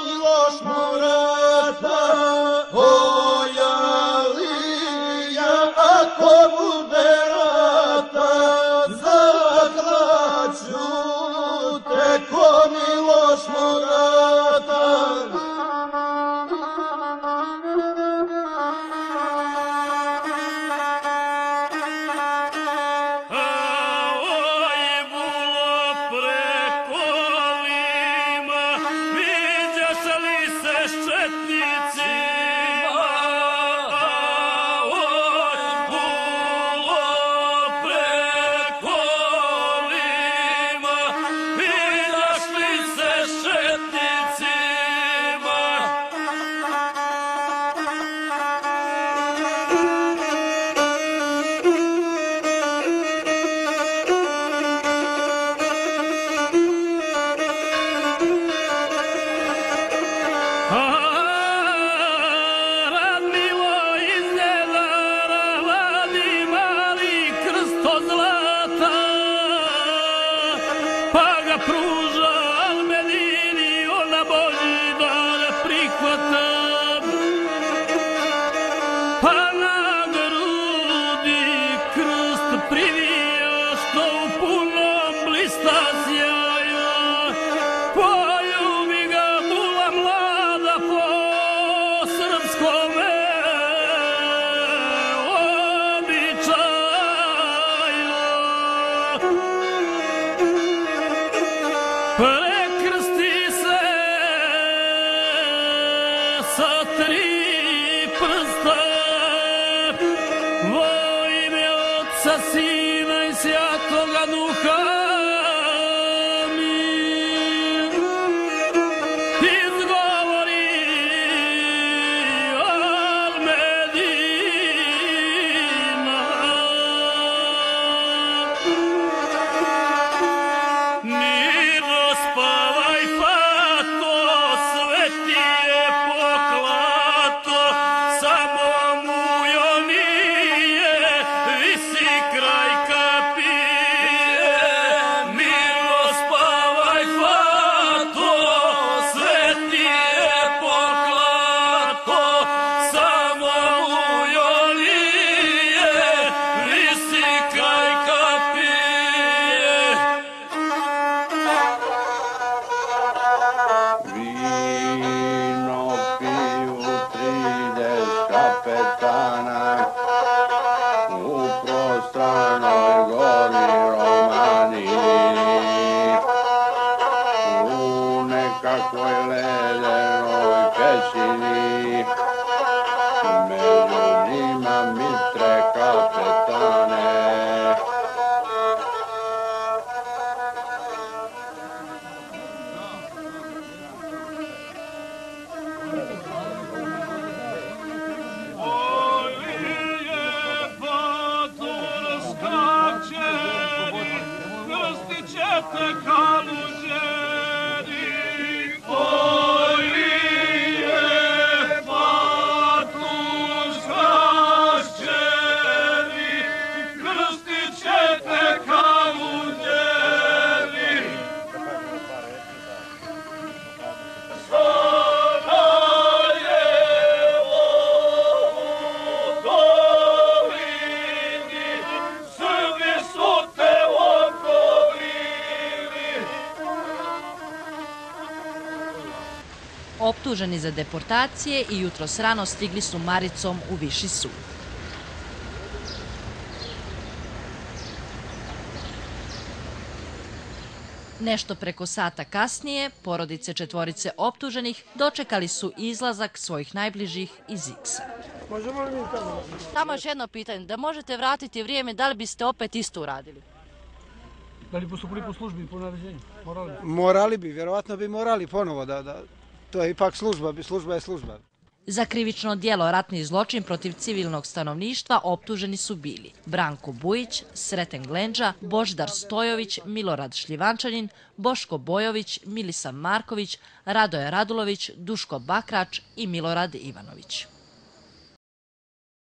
Miloš Murata, oj Alija, ako bude rata, zaklaću te ko Miloš Murata. Optuženi za deportacije i jutros rano stigli su maricom u Viši sud. Nešto preko sata kasnije, porodice četvorice optuženih dočekali su izlazak svojih najbližih iz X-a. Samo još jedno pitanje, da možete vratiti vrijeme, da li biste opet isto uradili? Da li postupili po službi i po naređenju? Morali bi, vjerovatno bi morali ponovo da... To je ipak služba, služba je služba. Za krivično djelo ratni zločin protiv civilnog stanovništva optuženi su bili Branko Bujić, Sreten Glenđa, Božidar Stojović, Milorad Šljivančanin, Boško Bojović, Milisav Marković, Radoje Radulović, Duško Bakrač i Milorad Ivanović.